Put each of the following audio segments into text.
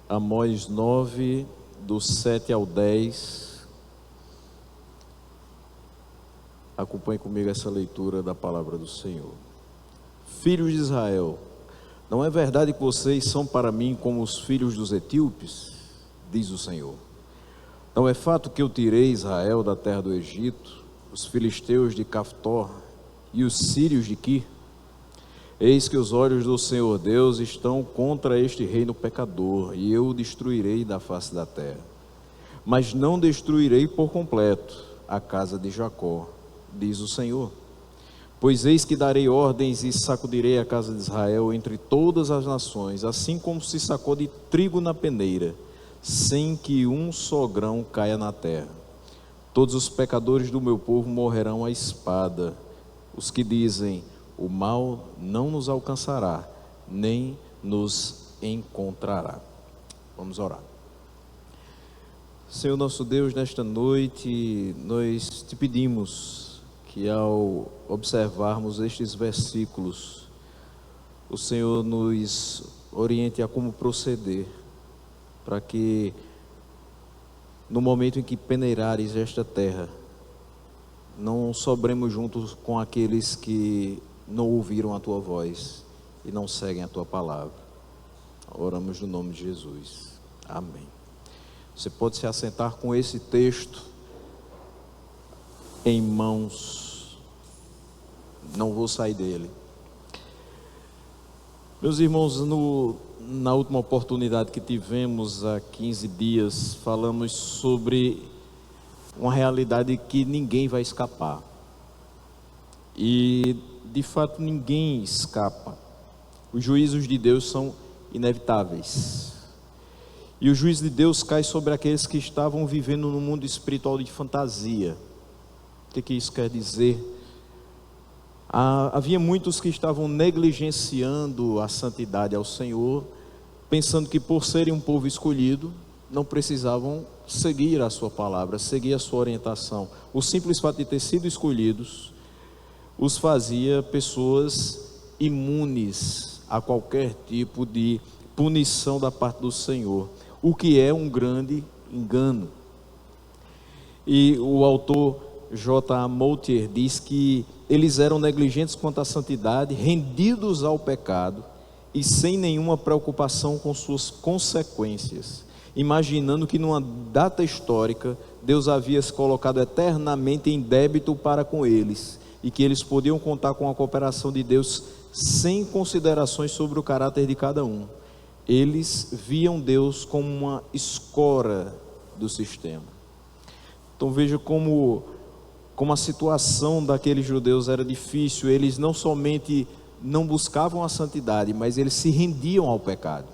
Amós 9, do 7 ao 10. Acompanhe comigo essa leitura da palavra do Senhor. Filhos de Israel, não é verdade que vocês são para mim como os filhos dos etíopes? Diz o Senhor. Não é fato que eu tirei Israel da terra do Egito, os filisteus de Caftor e os sírios de Quir? Eis que os olhos do Senhor Deus estão contra este reino pecador, e eu o destruirei da face da terra. Mas não destruirei por completo a casa de Jacó, diz o Senhor. Pois eis que darei ordens e sacudirei a casa de Israel entre todas as nações, assim como se sacode trigo na peneira, sem que um só grão caia na terra. Todos os pecadores do meu povo morrerão à espada, os que dizem: o mal não nos alcançará, nem nos encontrará. Vamos orar. Senhor nosso Deus, nesta noite nós te pedimos que ao observarmos estes versículos, o Senhor nos oriente a como proceder, para que no momento em que peneirares esta terra, não sobremos juntos com aqueles que não ouviram a tua voz e não seguem a tua palavra. Oramos no nome de Jesus. Amém. Você pode se assentar com esse texto em mãos. Não vou sair dele. Meus irmãos, na última oportunidade que tivemos há 15 dias, falamos sobre uma realidade que ninguém vai escapar. E de fato ninguém escapa. Os juízos de Deus são inevitáveis. E o juízo de Deus cai sobre aqueles que estavam vivendo no mundo espiritual de fantasia. O que isso quer dizer? Havia muitos que estavam negligenciando a santidade ao Senhor, pensando que por serem um povo escolhido, não precisavam seguir a sua palavra, seguir a sua orientação. O simples fato de ter sido escolhidos os fazia pessoas imunes a qualquer tipo de punição da parte do Senhor, o que é um grande engano. E o autor J.A. Moutier diz que eles eram negligentes quanto à santidade, rendidos ao pecado e sem nenhuma preocupação com suas consequências, imaginando que numa data histórica Deus havia se colocado eternamente em débito para com eles, e que eles podiam contar com a cooperação de Deus sem considerações sobre o caráter de cada um. Eles viam Deus como uma escora do sistema. Então veja como a situação daqueles judeus era difícil. Eles não somente não buscavam a santidade, mas eles se rendiam ao pecado.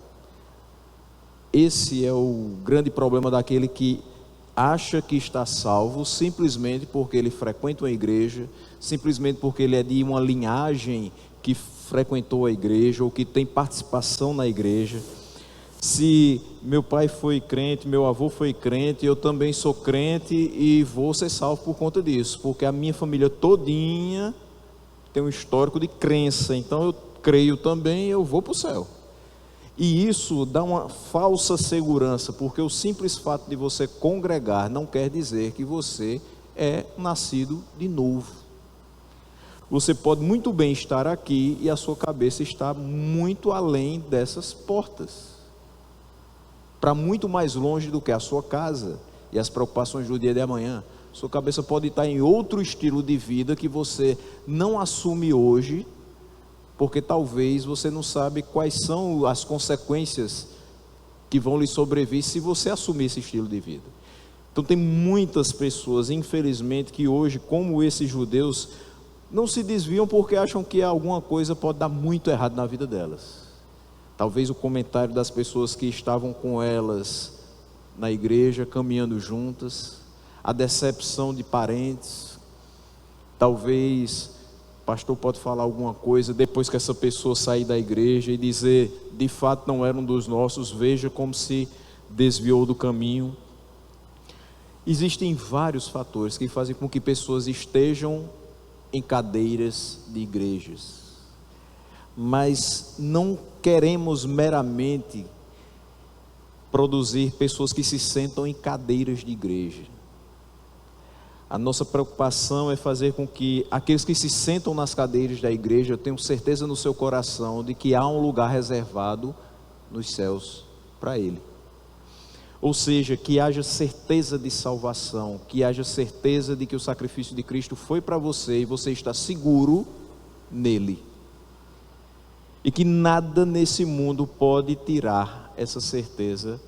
Esse é o grande problema daquele que acha que está salvo simplesmente porque ele frequenta uma igreja, simplesmente porque ele é de uma linhagem que frequentou a igreja ou que tem participação na igreja. Se meu pai foi crente, meu avô foi crente, eu também sou crente e vou ser salvo por conta disso, porque a minha família todinha tem um histórico de crença, então eu creio também, eu vou para o céu. E isso dá uma falsa segurança, porque o simples fato de você congregar não quer dizer que você é nascido de novo. Você pode muito bem estar aqui e a sua cabeça está muito além dessas portas, para muito mais longe do que a sua casa e as preocupações do dia de amanhã. Sua cabeça pode estar em outro estilo de vida que você não assume hoje, porque talvez você não sabe quais são as consequências que vão lhe sobrevir se você assumir esse estilo de vida. Então tem muitas pessoas, infelizmente, que hoje, como esses judeus, não se desviam porque acham que alguma coisa pode dar muito errado na vida delas. Talvez o comentário das pessoas que estavam com elas na igreja, caminhando juntas, a decepção de parentes, talvez o pastor pode falar alguma coisa depois que essa pessoa sair da igreja e dizer: de fato não era um dos nossos, veja como se desviou do caminho. Existem vários fatores que fazem com que pessoas estejam em cadeiras de igrejas, mas não queremos meramente produzir pessoas que se sentam em cadeiras de igreja. A nossa preocupação é fazer com que aqueles que se sentam nas cadeiras da igreja tenham certeza no seu coração de que há um lugar reservado nos céus para ele. Ou seja, que haja certeza de salvação, que haja certeza de que o sacrifício de Cristo foi para você e você está seguro nele. E que nada nesse mundo pode tirar essa certeza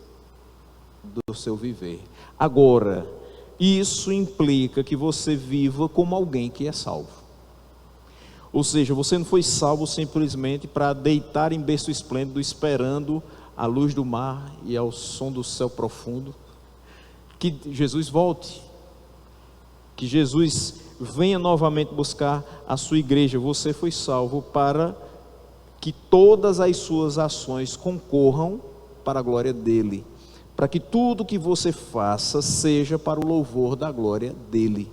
do seu viver. Agora, isso implica que você viva como alguém que é salvo. Ou seja, você não foi salvo simplesmente para deitar em berço esplêndido esperando a luz do mar e ao som do céu profundo, que Jesus volte, que Jesus venha novamente buscar a sua igreja. Você foi salvo para que todas as suas ações concorram para a glória dele, para que tudo que você faça seja para o louvor da glória dele.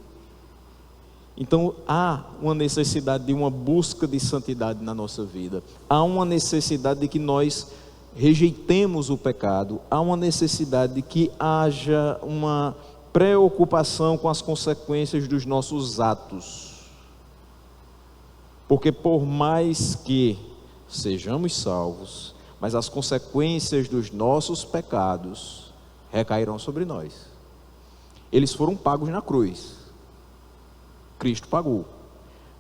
Então há uma necessidade de uma busca de santidade na nossa vida, há uma necessidade de que nós rejeitemos o pecado, há uma necessidade de que haja uma preocupação com as consequências dos nossos atos, porque por mais que sejamos salvos, mas as consequências dos nossos pecados recairão sobre nós. Eles foram pagos na cruz, Cristo pagou,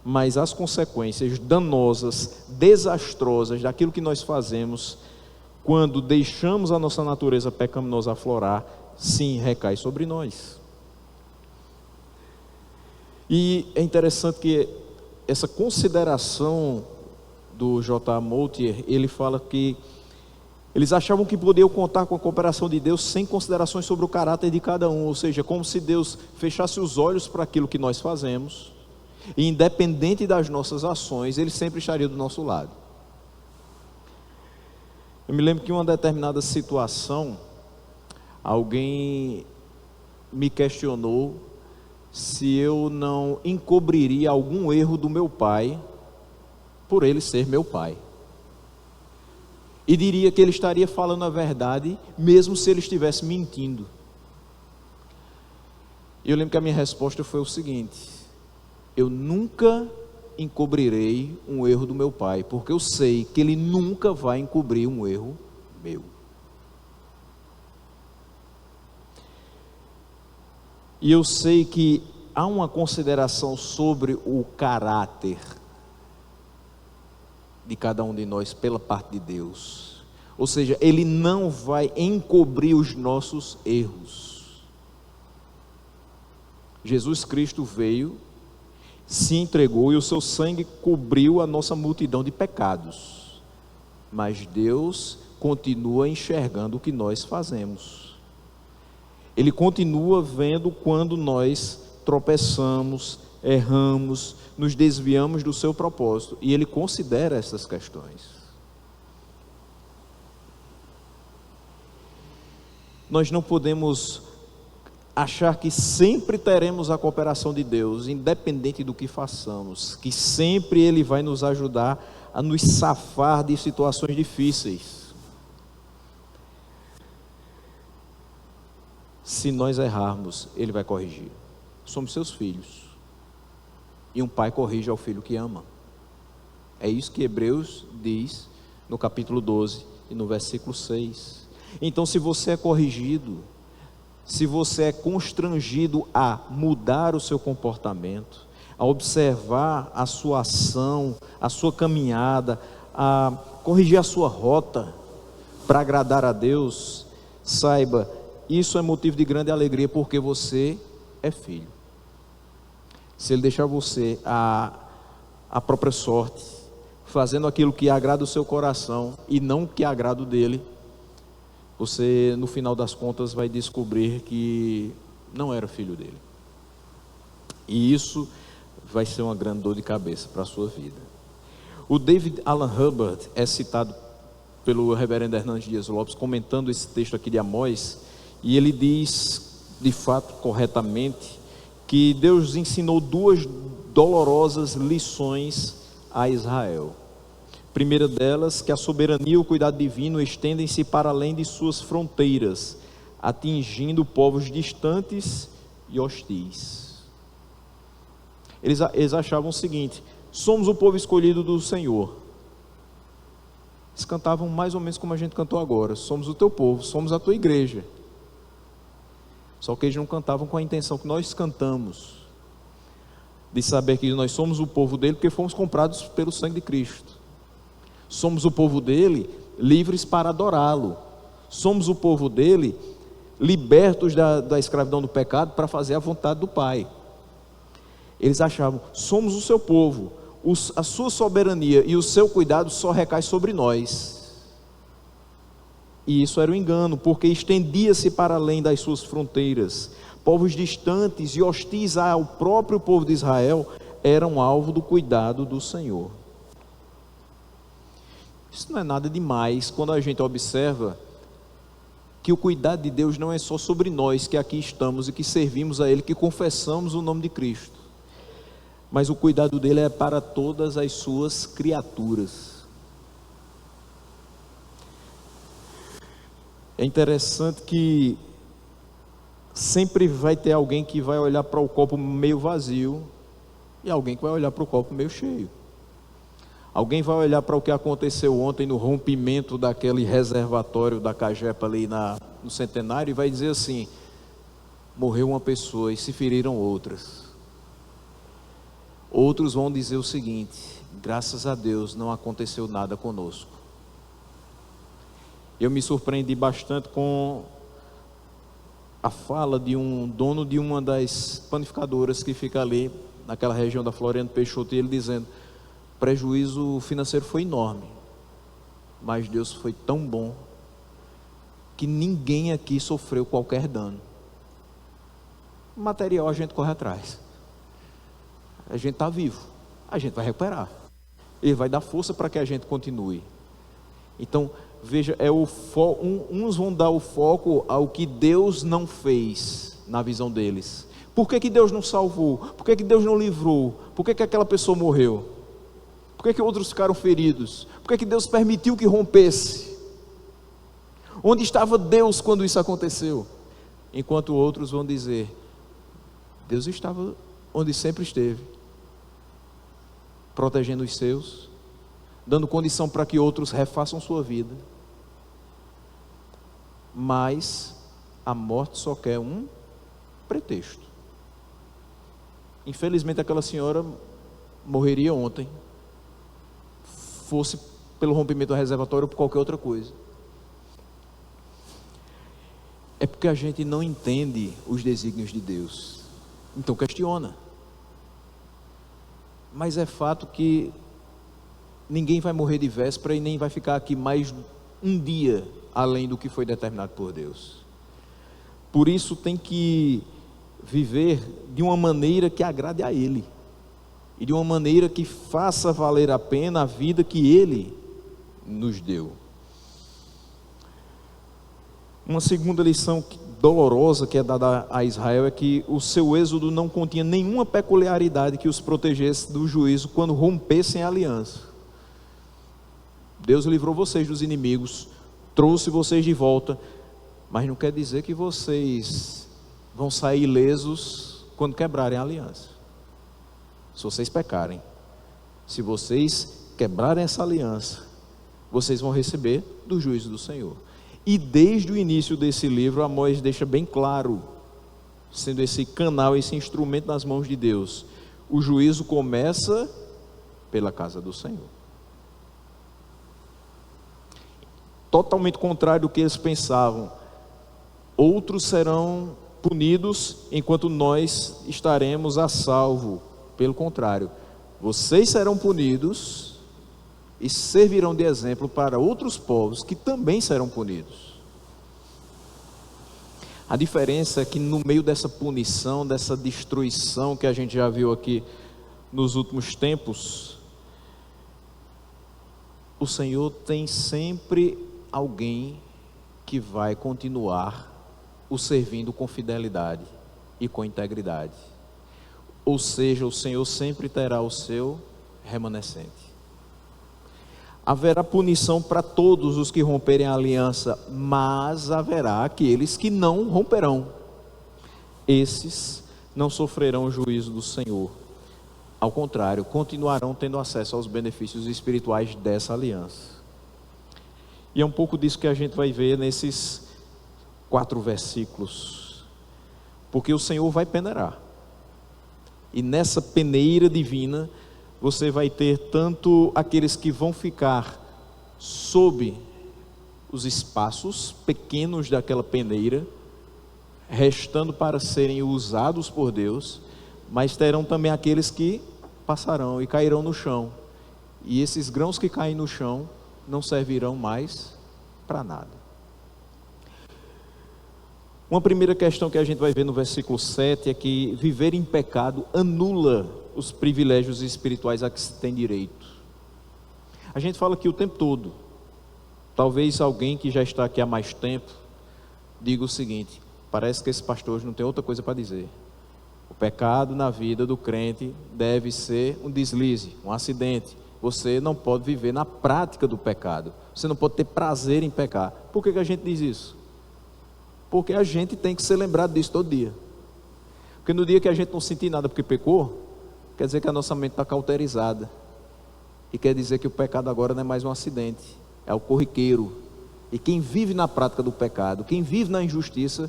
mas as consequências danosas, desastrosas daquilo que nós fazemos quando deixamos a nossa natureza pecaminosa aflorar, sim, recai sobre nós. E é interessante que essa consideração do J.A. Moutier, ele fala que eles achavam que podiam contar com a cooperação de Deus sem considerações sobre o caráter de cada um, ou seja, como se Deus fechasse os olhos para aquilo que nós fazemos, e independente das nossas ações, Ele sempre estaria do nosso lado. Eu me lembro que em uma determinada situação, alguém me questionou se eu não encobriria algum erro do meu pai, por ele ser meu pai. E diria que ele estaria falando a verdade, mesmo se ele estivesse mentindo. E eu lembro que a minha resposta foi o seguinte: eu nunca encobrirei um erro do meu pai, porque eu sei que ele nunca vai encobrir um erro meu. E eu sei que há uma consideração sobre o caráter de cada um de nós pela parte de Deus, ou seja, Ele não vai encobrir os nossos erros. Jesus Cristo veio, se entregou e o seu sangue cobriu a nossa multidão de pecados, mas Deus continua enxergando o que nós fazemos. Ele continua vendo quando nós tropeçamos, erramos, nos desviamos do seu propósito, e Ele considera essas questões. Nós não podemos achar que sempre teremos a cooperação de Deus, independente do que façamos, que sempre Ele vai nos ajudar a nos safar de situações difíceis. Se nós errarmos, Ele vai corrigir. Somos seus filhos, e um pai corrige ao filho que ama. É isso que Hebreus diz no capítulo 12 e no versículo 6. Então, se você é corrigido, se você é constrangido a mudar o seu comportamento, a observar a sua ação, a sua caminhada, a corrigir a sua rota para agradar a Deus, saiba, isso é motivo de grande alegria, porque você é filho. Se Ele deixar você a própria sorte, fazendo aquilo que agrada o seu coração e não o que agrada o dele, você no final das contas vai descobrir que não era filho dele. E isso vai ser uma grande dor de cabeça para a sua vida. O David Alan Hubbard é citado pelo reverendo Hernandes Dias Lopes, comentando esse texto aqui de Amós, e ele diz, de fato, corretamente, que Deus ensinou duas dolorosas lições a Israel. Primeira delas, que a soberania e o cuidado divino estendem-se para além de suas fronteiras, atingindo povos distantes e hostis. Eles achavam o seguinte: somos o povo escolhido do Senhor. Eles cantavam mais ou menos como a gente cantou agora: somos o teu povo, somos a tua igreja. Só que eles não cantavam com a intenção que nós cantamos, de saber que nós somos o povo dele porque fomos comprados pelo sangue de Cristo. Somos o povo dele, livres para adorá-lo. Somos o povo dele, libertos da escravidão do pecado para fazer a vontade do Pai. Eles achavam: somos o seu povo, a sua soberania e o seu cuidado só recai sobre nós. E isso era um engano, porque estendia-se para além das suas fronteiras. Povos distantes e hostis ao próprio povo de Israel eram alvo do cuidado do Senhor. Isso não é nada demais quando a gente observa que o cuidado de Deus não é só sobre nós que aqui estamos e que servimos a Ele, que confessamos o nome de Cristo, mas o cuidado dele é para todas as suas criaturas. É interessante que sempre vai ter alguém que vai olhar para o copo meio vazio e alguém que vai olhar para o copo meio cheio. Alguém vai olhar para o que aconteceu ontem no rompimento daquele reservatório da Cagepa ali no Centenário e vai dizer assim: morreu uma pessoa e se feriram outras. Outros vão dizer o seguinte: graças a Deus não aconteceu nada conosco. Eu me surpreendi bastante com a fala de um dono de uma das panificadoras que fica ali naquela região da Floriano Peixoto, e ele dizendo: prejuízo financeiro foi enorme, mas Deus foi tão bom que ninguém aqui sofreu qualquer dano. Material a gente corre atrás, a gente está vivo, a gente vai recuperar, Ele vai dar força para que a gente continue. Então veja, uns vão dar o foco ao que Deus não fez na visão deles. Por que Deus não salvou? Por que Deus não livrou? Por que aquela pessoa morreu? Por que outros ficaram feridos? Por que Deus permitiu que rompesse? Onde estava Deus quando isso aconteceu? Enquanto outros vão dizer: Deus estava onde sempre esteve, protegendo os seus, dando condição para que outros refaçam sua vida. Mas a morte só quer um pretexto. Infelizmente aquela senhora morreria ontem, fosse pelo rompimento do reservatório ou por qualquer outra coisa. É porque a gente não entende os desígnios de Deus, então questiona. Mas é fato que ninguém vai morrer de véspera e nem vai ficar aqui mais um dia além do que foi determinado por Deus. Por isso tem que viver de uma maneira que agrade a Ele, e de uma maneira que faça valer a pena a vida que Ele nos deu. Uma segunda lição dolorosa que é dada a Israel é que o seu êxodo não continha nenhuma peculiaridade que os protegesse do juízo quando rompessem a aliança. Deus livrou vocês dos inimigos, trouxe vocês de volta, mas não quer dizer que vocês vão sair ilesos quando quebrarem a aliança. Se vocês pecarem, se vocês quebrarem essa aliança, vocês vão receber do juízo do Senhor. E desde o início desse livro, Amós deixa bem claro, sendo esse canal, esse instrumento nas mãos de Deus, o juízo começa pela casa do Senhor. Totalmente contrário do que eles pensavam. Outros serão punidos enquanto nós estaremos a salvo. Pelo contrário, vocês serão punidos e servirão de exemplo para outros povos que também serão punidos. A diferença é que no meio dessa punição, dessa destruição que a gente já viu aqui nos últimos tempos, o Senhor tem sempre alguém que vai continuar o servindo com fidelidade e com integridade. Ou seja, o Senhor sempre terá o seu remanescente. Haverá punição para todos os que romperem a aliança, mas haverá aqueles que não romperão. Esses não sofrerão o juízo do Senhor. Ao contrário, continuarão tendo acesso aos benefícios espirituais dessa aliança. E é um pouco disso que a gente vai ver nesses 4 versículos. Porque o Senhor vai peneirar. E nessa peneira divina, você vai ter tanto aqueles que vão ficar sob os espaços pequenos daquela peneira, restando para serem usados por Deus, mas terão também aqueles que passarão e cairão no chão. E esses grãos que caem no chão não servirão mais para nada. Uma primeira questão que a gente vai ver no versículo 7 é que viver em pecado anula os privilégios espirituais a que se tem direito. A gente fala aqui o tempo todo. Talvez alguém que já está aqui há mais tempo diga o seguinte: parece que esse pastor hoje não tem outra coisa para dizer. O pecado na vida do crente deve ser um deslize, um acidente. Você não pode viver na prática do pecado. Você não pode ter prazer em pecar. Por que a gente diz isso? Porque a gente tem que ser lembrado disso todo dia. Porque no dia que a gente não sentir nada porque pecou, quer dizer que a nossa mente está cauterizada. E quer dizer que o pecado agora não é mais um acidente, é o corriqueiro. E quem vive na prática do pecado, quem vive na injustiça,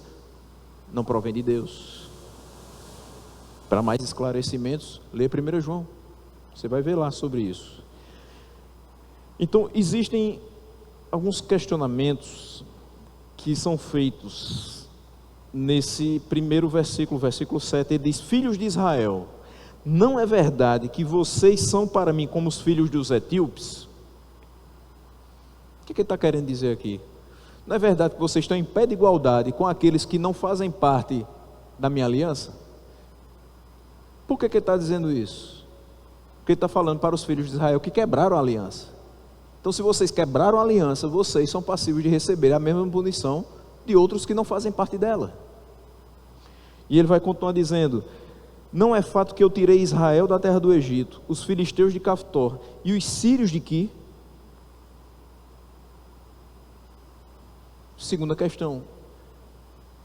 não provém de Deus. Para mais esclarecimentos, lê 1 João. Você vai ver lá sobre isso. Então, existem alguns questionamentos que são feitos nesse primeiro versículo, versículo 7. Ele diz: filhos de Israel, não é verdade que vocês são para mim como os filhos dos etíopes? O que ele está querendo dizer aqui? Não é verdade que vocês estão em pé de igualdade com aqueles que não fazem parte da minha aliança? Por que ele está dizendo isso? Porque ele está falando para os filhos de Israel que quebraram a aliança. Então, se vocês quebraram a aliança, vocês são passíveis de receber a mesma punição de outros que não fazem parte dela. E ele vai continuar dizendo: não é fato que eu tirei Israel da terra do Egito, os filisteus de Caftor e os sírios de Qui? Segunda questão: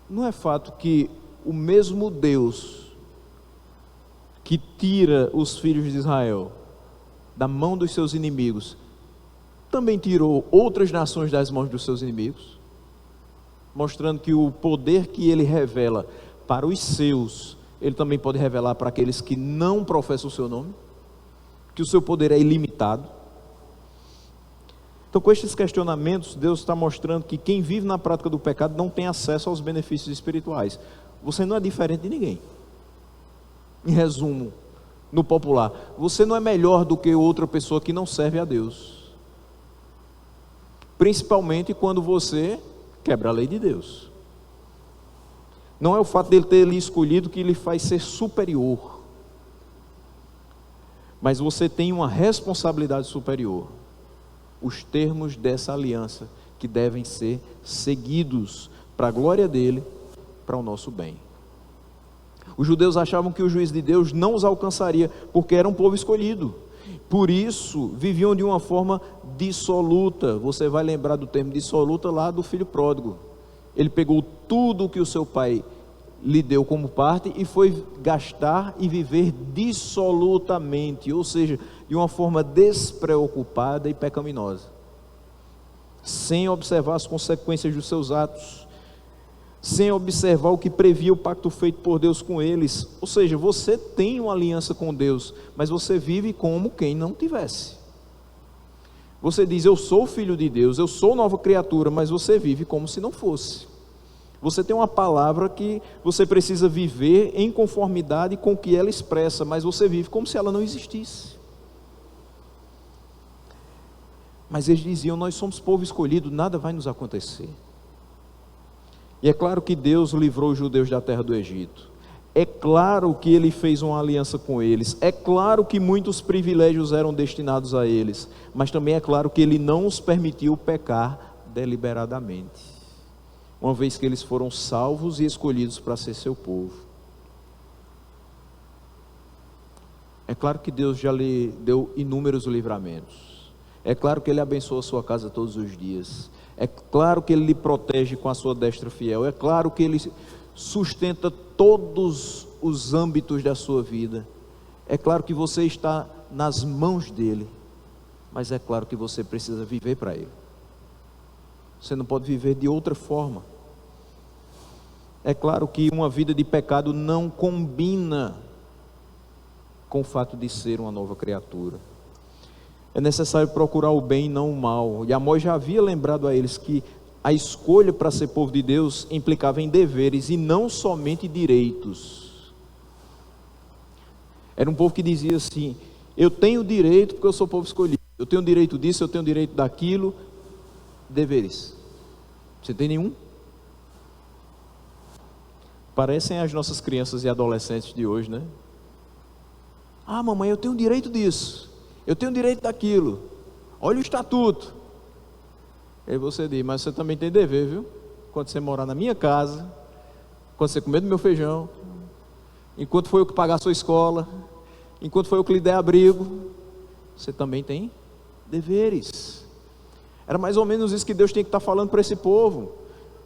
não é fato que o mesmo Deus que tira os filhos de Israel da mão dos seus inimigos também tirou outras nações das mãos dos seus inimigos, mostrando que o poder que ele revela para os seus, ele também pode revelar para aqueles que não professam o seu nome, que o seu poder é ilimitado. Então, com estes questionamentos, Deus está mostrando que quem vive na prática do pecado não tem acesso aos benefícios espirituais. Você não é diferente de ninguém. Em resumo, no popular, você não é melhor do que outra pessoa que não serve a Deus. Principalmente quando você quebra a lei de Deus. Não é o fato dele ter lhe escolhido que lhe faz ser superior, mas você tem uma responsabilidade superior. Os termos dessa aliança que devem ser seguidos para a glória dele, para o nosso bem. Os judeus achavam que o juízo de Deus não os alcançaria, porque era um povo escolhido. Por isso, viviam de uma forma dissoluta. Você vai lembrar do termo dissoluta lá do filho pródigo. Ele pegou tudo que o seu pai lhe deu como parte e foi gastar e viver dissolutamente, ou seja, de uma forma despreocupada e pecaminosa, sem observar as consequências dos seus atos, sem observar o que previa o pacto feito por Deus com eles. Ou seja, você tem uma aliança com Deus, mas você vive como quem não tivesse. Você diz: eu sou filho de Deus, eu sou nova criatura, mas você vive como se não fosse. Você tem uma palavra que você precisa viver em conformidade com o que ela expressa, mas você vive como se ela não existisse. Mas eles diziam: nós somos povo escolhido, nada vai nos acontecer. E é claro que Deus livrou os judeus da terra do Egito. É claro que ele fez uma aliança com eles. É claro que muitos privilégios eram destinados a eles. Mas também é claro que ele não os permitiu pecar deliberadamente, uma vez que eles foram salvos e escolhidos para ser seu povo. É claro que Deus já lhe deu inúmeros livramentos. É claro que Ele abençoa a sua casa todos os dias. É claro que Ele lhe protege com a sua destra fiel. É claro que Ele sustenta todos os âmbitos da sua vida. É claro que você está nas mãos dEle. Mas é claro que você precisa viver para Ele. Você não pode viver de outra forma. É claro que uma vida de pecado não combina com o fato de ser uma nova criatura. É necessário procurar o bem e não o mal. E Amós já havia lembrado a eles que a escolha para ser povo de Deus implicava em deveres e não somente direitos. Era um povo que dizia assim: eu tenho direito porque eu sou povo escolhido, eu tenho direito disso, eu tenho direito daquilo. Deveres, você tem nenhum? Parecem as nossas crianças e adolescentes de hoje, né? Ah, mamãe, eu tenho direito disso, eu tenho direito daquilo, olha o estatuto. Aí você diz: mas você também tem dever, viu? Quando você morar na minha casa, quando você comer do meu feijão, enquanto foi eu que pagar a sua escola, enquanto foi eu que lhe der abrigo, você também tem deveres. Era mais ou menos isso que Deus tinha que estar falando para esse povo.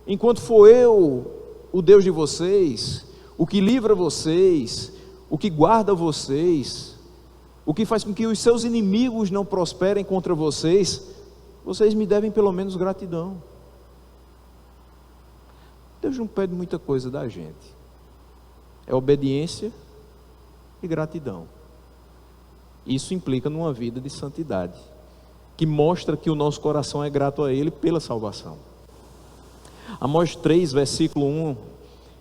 Enquanto for eu o Deus de vocês, o que livra vocês, o que guarda vocês, o que faz com que os seus inimigos não prosperem contra vocês, vocês me devem pelo menos gratidão. Deus não pede muita coisa da gente. É obediência e gratidão. Isso implica numa vida de santidade, que mostra que o nosso coração é grato a Ele pela salvação. Amós 3, versículo 1,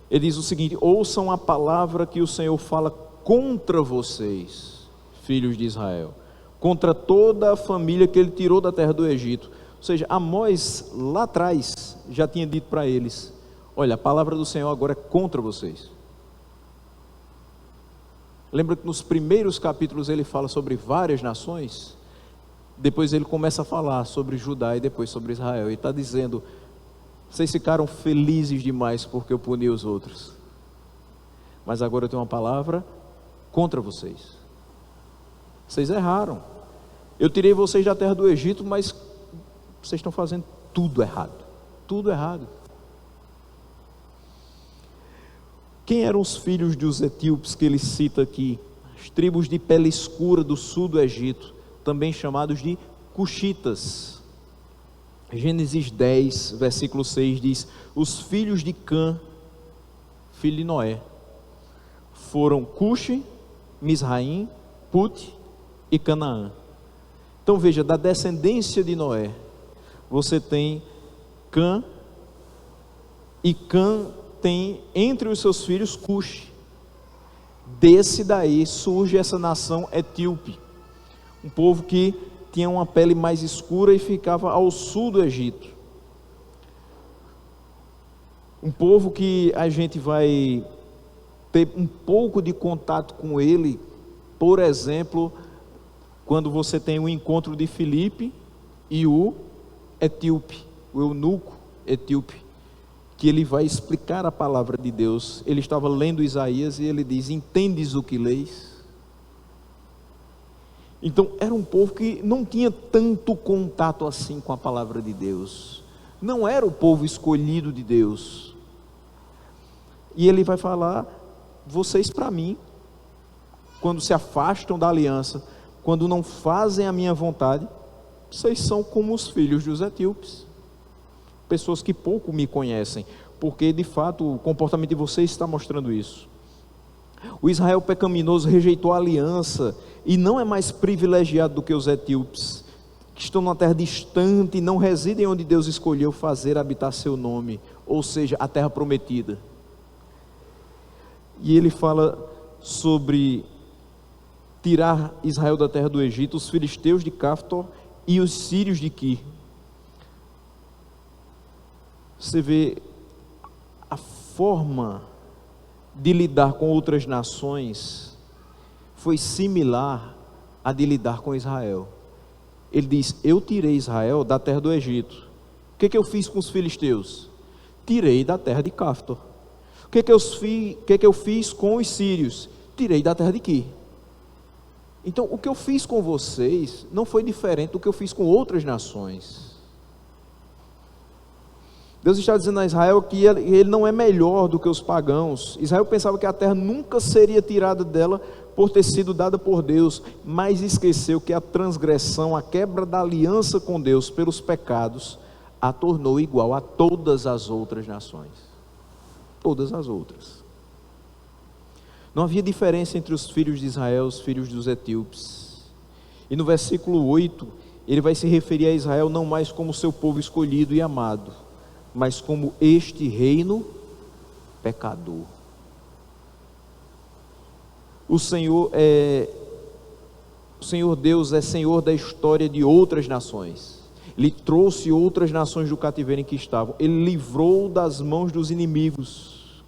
ele diz o seguinte: ouçam a palavra que o Senhor fala contra vocês, filhos de Israel, contra toda a família que Ele tirou da terra do Egito. Ou seja, Amós lá atrás já tinha dito para eles: olha, a palavra do Senhor agora é contra vocês. Lembra que nos primeiros capítulos ele fala sobre várias nações? Depois ele começa a falar sobre Judá e depois sobre Israel. E está dizendo: vocês ficaram felizes demais porque eu puni os outros, mas agora eu tenho uma palavra contra vocês. Vocês erraram. Eu tirei vocês da terra do Egito, mas vocês estão fazendo tudo errado. Tudo errado. Quem eram os filhos dos etíopes que ele cita aqui? As tribos de pele escura do sul do Egito, também chamados de cuxitas. Gênesis 10, versículo 6 diz: os filhos de Cã, filho de Noé, foram Cuxi, Misraim, Put e Canaã. Então veja, da descendência de Noé, você tem Cã, e Cã tem entre os seus filhos Cuxi. Desse daí surge essa nação etíope, um povo que tinha uma pele mais escura e ficava ao sul do Egito. Um povo que a gente vai ter um pouco de contato com ele, por exemplo, quando você tem o encontro de Filipe e o etíope, o eunuco etíope, que ele vai explicar a palavra de Deus. Ele estava lendo Isaías e ele diz: entendes o que leis? Então era um povo que não tinha tanto contato assim com a palavra de Deus, não era o povo escolhido de Deus. E ele vai falar: vocês para mim, quando se afastam da aliança, quando não fazem a minha vontade, vocês são como os filhos dos etíopes, pessoas que pouco me conhecem, porque de fato o comportamento de vocês está mostrando isso. O Israel pecaminoso rejeitou a aliança e não é mais privilegiado do que os etíopes, que estão numa terra distante e não residem onde Deus escolheu fazer habitar seu nome, ou seja, a terra prometida. E ele fala sobre tirar Israel da terra do Egito, os filisteus de Caftor e os sírios de Quir. Você vê a forma de lidar com outras nações foi similar à de lidar com Israel. Ele diz: eu tirei Israel da terra do Egito. O que eu fiz com os filisteus? Tirei da terra de Caftor. O que eu fiz com os sírios? Tirei da terra de Quir. Então, o que eu fiz com vocês não foi diferente do que eu fiz com outras nações. Deus está dizendo a Israel que ele não é melhor do que os pagãos. Israel pensava que a terra nunca seria tirada dela por ter sido dada por Deus, mas esqueceu que a transgressão, a quebra da aliança com Deus pelos pecados, a tornou igual a todas as outras nações. Todas as outras. Não havia diferença entre os filhos de Israel e os filhos dos etíopes. E no versículo 8, ele vai se referir a Israel não mais como seu povo escolhido e amado, mas como este reino pecador. O Senhor Deus é Senhor da história de outras nações. Ele trouxe outras nações do cativeiro em que estavam. Ele livrou das mãos dos inimigos.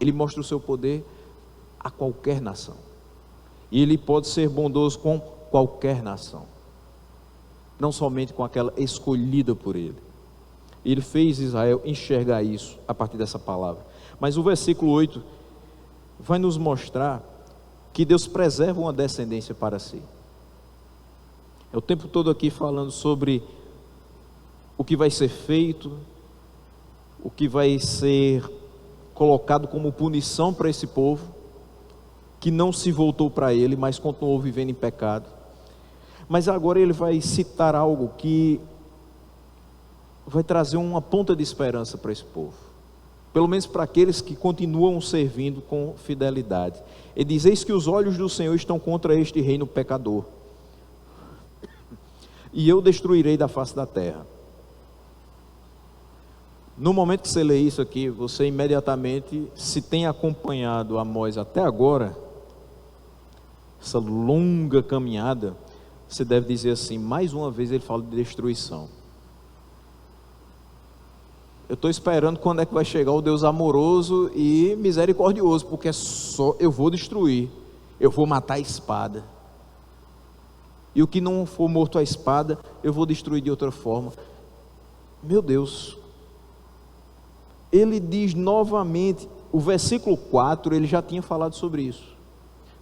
Ele mostra o seu poder a qualquer nação. E ele pode ser bondoso com qualquer nação, não somente com aquela escolhida por ele. Ele fez Israel enxergar isso a partir dessa palavra. Mas o versículo 8 vai nos mostrar que Deus preserva uma descendência para si. É o tempo todo aqui falando sobre o que vai ser feito, o que vai ser colocado como punição para esse povo, que não se voltou para ele, mas continuou vivendo em pecado. Mas agora ele vai citar algo que vai trazer uma ponta de esperança para esse povo, pelo menos para aqueles que continuam servindo com fidelidade. Ele diz: eis que os olhos do Senhor estão contra este reino pecador, e eu destruirei da face da terra. No momento que você lê isso aqui, você imediatamente, se tem acompanhado Amós até agora, essa longa caminhada, você deve dizer assim: mais uma vez ele fala de destruição. Eu estou esperando quando é que vai chegar o Deus amoroso e misericordioso, porque só eu vou destruir, eu vou matar a espada, e o que não for morto à espada, eu vou destruir de outra forma. Meu Deus, ele diz novamente, o versículo 4, ele já tinha falado sobre isso.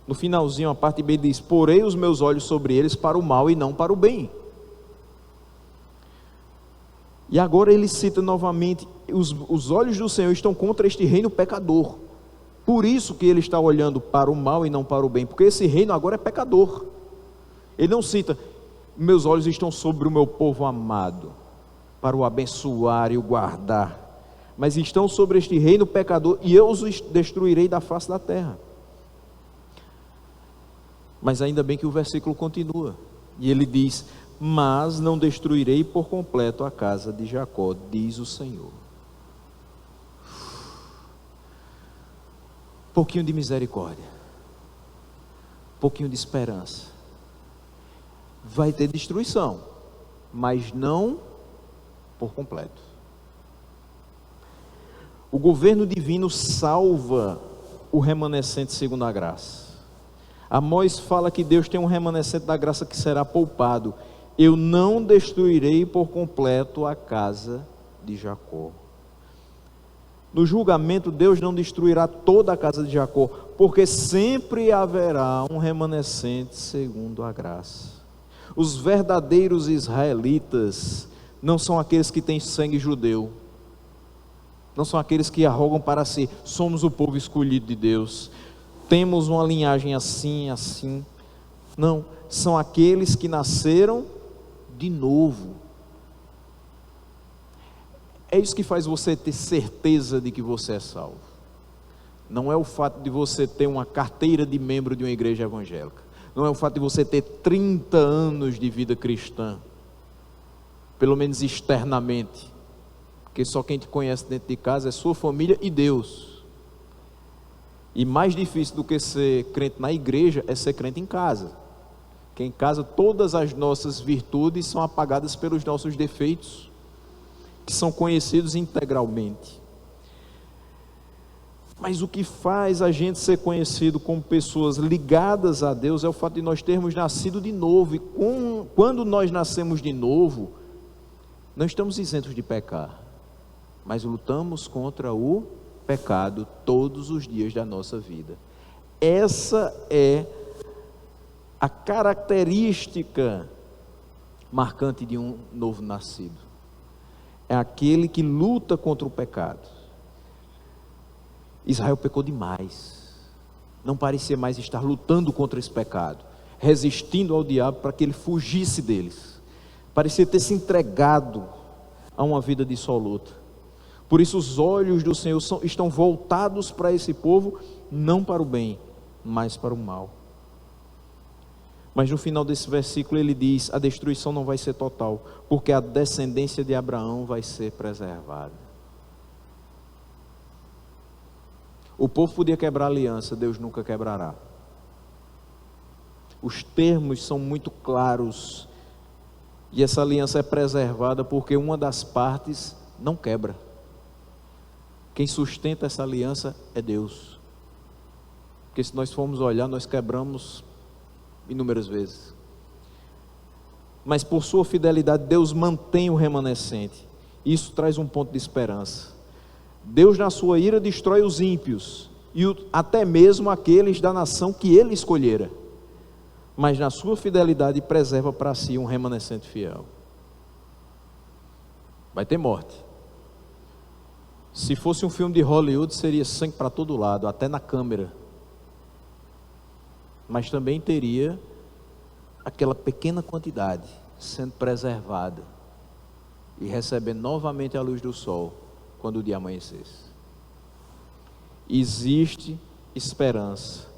No finalzinho, a parte B diz: porei os meus olhos sobre eles para o mal e não para o bem. E agora ele cita novamente: os olhos do Senhor estão contra este reino pecador. Por isso que ele está olhando para o mal e não para o bem, porque esse reino agora é pecador. Ele não cita: meus olhos estão sobre o meu povo amado, para o abençoar e o guardar, mas estão sobre este reino pecador, e eu os destruirei da face da terra. Mas ainda bem que o versículo continua, e ele diz: mas não destruirei por completo a casa de Jacó, diz o Senhor. Pouquinho de misericórdia, pouquinho de esperança. Vai ter destruição, mas não por completo. O governo divino salva o remanescente segundo a graça. Amós fala que Deus tem um remanescente da graça que será poupado. Eu não destruirei por completo a casa de Jacó. No julgamento, Deus não destruirá toda a casa de Jacó, porque sempre haverá um remanescente segundo a graça. Os verdadeiros israelitas não são aqueles que têm sangue judeu, não são aqueles que arrogam para si: somos o povo escolhido de Deus, temos uma linhagem assim, assim. Não, são aqueles que nasceram de novo. É isso que faz você ter certeza de que você é salvo. Não é o fato de você ter uma carteira de membro de uma igreja evangélica, não é o fato de você ter 30 anos de vida cristã, pelo menos externamente, porque só quem te conhece dentro de casa é sua família e Deus. E mais difícil do que ser crente na igreja é ser crente em casa, que em casa todas as nossas virtudes são apagadas pelos nossos defeitos, que são conhecidos integralmente. Mas o que faz a gente ser conhecido como pessoas ligadas a Deus é o fato de nós termos nascido de novo. E quando nós nascemos de novo, não estamos isentos de pecar, mas lutamos contra o pecado todos os dias da nossa vida. Essa é a característica marcante de um novo nascido. É aquele que luta contra o pecado. Israel pecou demais. Não parecia mais estar lutando contra esse pecado, resistindo ao diabo para que ele fugisse deles. Parecia ter se entregado a uma vida dissoluta. Por isso os olhos do Senhor estão voltados para esse povo, não para o bem, mas para o mal. Mas no final desse versículo ele diz: a destruição não vai ser total, porque a descendência de Abraão vai ser preservada. O povo podia quebrar a aliança, Deus nunca quebrará. Os termos são muito claros, e essa aliança é preservada porque uma das partes não quebra. Quem sustenta essa aliança é Deus. Porque se nós formos olhar, nós quebramos inúmeras vezes. Mas por sua fidelidade, Deus mantém o remanescente. Isso traz um ponto de esperança. Deus na sua ira destrói os ímpios, e até mesmo aqueles da nação que ele escolhera. Mas na sua fidelidade preserva para si um remanescente fiel. Vai ter morte. Se fosse um filme de Hollywood, seria sangue para todo lado, até na câmera. Mas também teria aquela pequena quantidade sendo preservada e recebendo novamente a luz do sol quando o dia amanhecesse. Existe esperança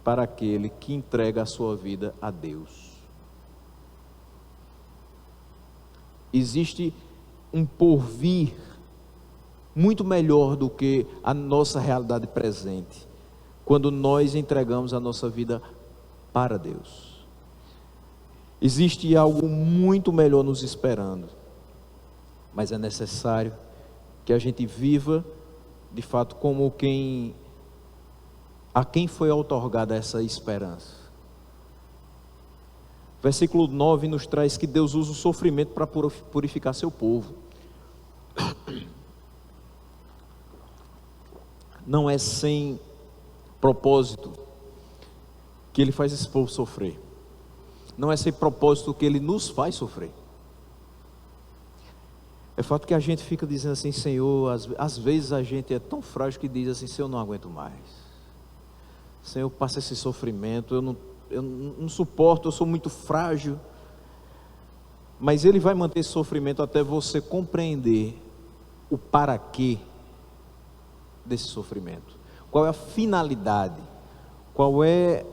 para aquele que entrega a sua vida a Deus. Existe um porvir muito melhor do que a nossa realidade presente, quando nós entregamos a nossa vida para Deus. Existe algo muito melhor nos esperando, mas é necessário que a gente viva de fato como a quem foi outorgada essa esperança. Versículo 9 nos traz que Deus usa o sofrimento para purificar seu povo. Não é sem propósito que Ele faz esse povo sofrer. Não é sem propósito que Ele nos faz sofrer. É fato que a gente fica dizendo assim: Senhor, às vezes a gente é tão frágil que diz assim: Senhor, eu não aguento mais. Senhor, passa esse sofrimento, eu não suporto, eu sou muito frágil. Mas Ele vai manter esse sofrimento até você compreender o para quê desse sofrimento. Qual é a finalidade? Qual é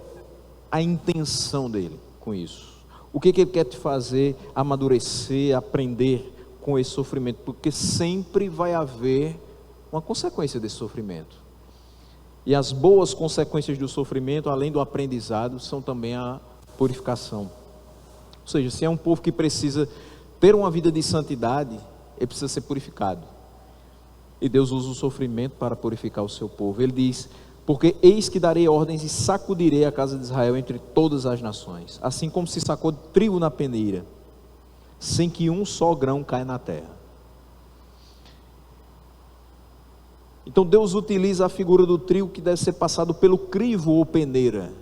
a intenção dele com isso? O que Ele quer te fazer amadurecer, aprender com esse sofrimento? Porque sempre vai haver uma consequência desse sofrimento. E as boas consequências do sofrimento, além do aprendizado, são também a purificação. Ou seja, se é um povo que precisa ter uma vida de santidade, ele precisa ser purificado. E Deus usa o sofrimento para purificar o seu povo. Ele diz: porque eis que darei ordens e sacudirei a casa de Israel entre todas as nações, assim como se sacode trigo na peneira, sem que um só grão caia na terra. Então Deus utiliza a figura do trigo que deve ser passado pelo crivo ou peneira.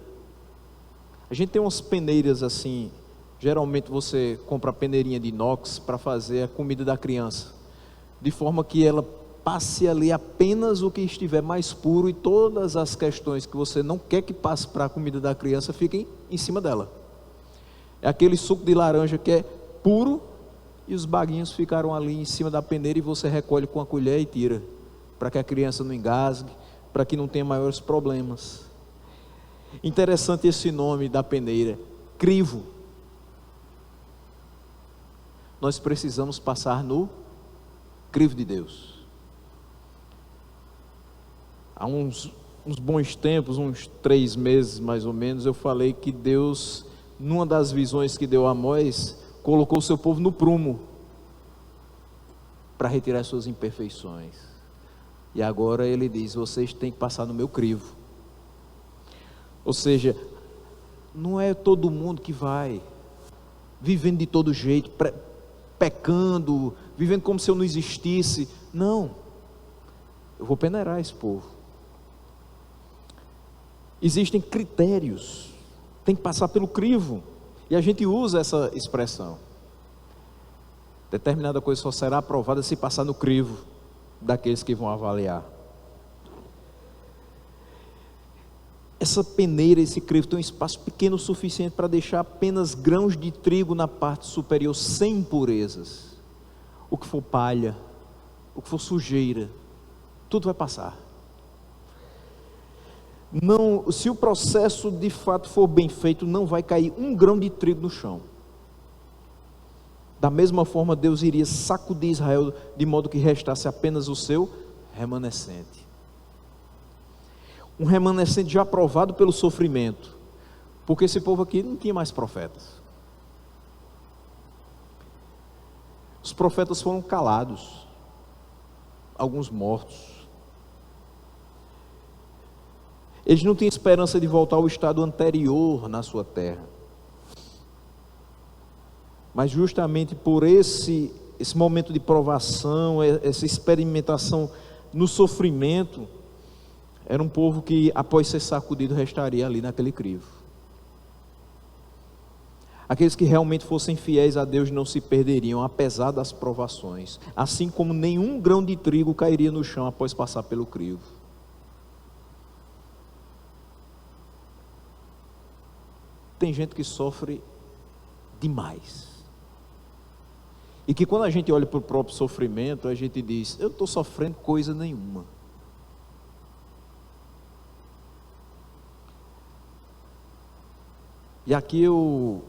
A gente tem umas peneiras assim, geralmente você compra a peneirinha de inox para fazer a comida da criança, de forma que ela passe ali apenas o que estiver mais puro, e todas as questões que você não quer que passe para a comida da criança fiquem em cima dela. É aquele suco de laranja que é puro e os baguinhos ficaram ali em cima da peneira e você recolhe com a colher e tira, para que a criança não engasgue, para que não tenha maiores problemas. Interessante esse nome da peneira, crivo. Nós precisamos passar no crivo de Deus. Há uns bons tempos, uns 3 meses mais ou menos, eu falei que Deus, numa das visões que deu a Amós, colocou o seu povo no prumo, para retirar suas imperfeições. E agora Ele diz: vocês têm que passar no meu crivo. Ou seja, não é todo mundo que vai vivendo de todo jeito, pecando, vivendo como se eu não existisse. Não, eu vou peneirar esse povo. Existem critérios, tem que passar pelo crivo, e a gente usa essa expressão. Determinada coisa só será aprovada se passar no crivo daqueles que vão avaliar. Essa peneira, esse crivo tem um espaço pequeno o suficiente para deixar apenas grãos de trigo na parte superior sem impurezas. O que for palha, o que for sujeira, tudo vai passar. Não, se o processo de fato for bem feito, não vai cair um grão de trigo no chão. Da mesma forma, Deus iria sacudir Israel de modo que restasse apenas o seu remanescente. Um remanescente já provado pelo sofrimento, porque esse povo aqui não tinha mais profetas. Os profetas foram calados, alguns mortos. Eles não tinham esperança de voltar ao estado anterior na sua terra. Mas justamente por esse momento de provação, essa experimentação no sofrimento, era um povo que, após ser sacudido, restaria ali naquele crivo. Aqueles que realmente fossem fiéis a Deus não se perderiam, apesar das provações. Assim como nenhum grão de trigo cairia no chão após passar pelo crivo. Tem gente que sofre demais. E que quando a gente olha para o próprio sofrimento, a gente diz, eu não estou sofrendo coisa nenhuma. E aqui eu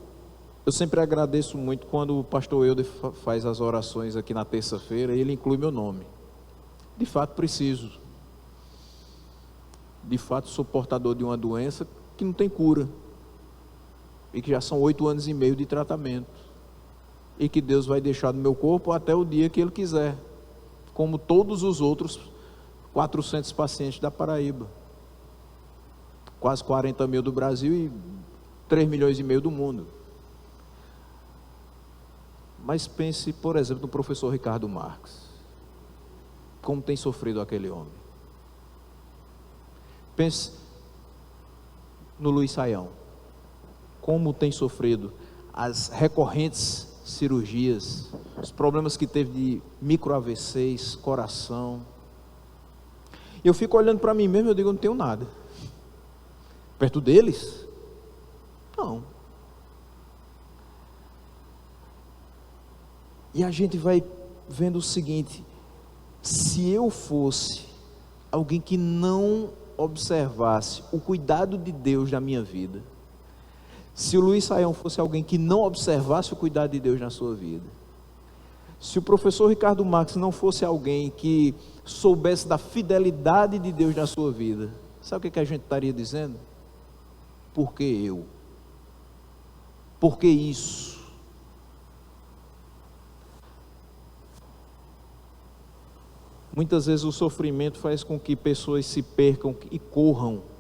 sempre agradeço muito quando o pastor Eudes faz as orações aqui na terça-feira, e ele inclui meu nome. De fato preciso. De fato sou portador de uma doença que não tem cura. E que já são 8 anos e meio de tratamento. E que Deus vai deixar no meu corpo até o dia que Ele quiser. Como todos os outros 400 pacientes da Paraíba. Quase 40 mil do Brasil e 3 milhões e meio do mundo. Mas pense, por exemplo, no professor Ricardo Marques. Como tem sofrido aquele homem. Pense no Luiz Saião. Como tem sofrido as recorrentes cirurgias, os problemas que teve de micro AVCs, coração. Eu fico olhando para mim mesmo, eu digo, eu não tenho nada. Perto deles? Não. E a gente vai vendo o seguinte, se eu fosse alguém que não observasse o cuidado de Deus na minha vida, se o Luiz Saião fosse alguém que não observasse o cuidado de Deus na sua vida, se o professor Ricardo Marques não fosse alguém que soubesse da fidelidade de Deus na sua vida, sabe o que a gente estaria dizendo? Por que eu? Por que isso? Muitas vezes o sofrimento faz com que pessoas se percam e corram.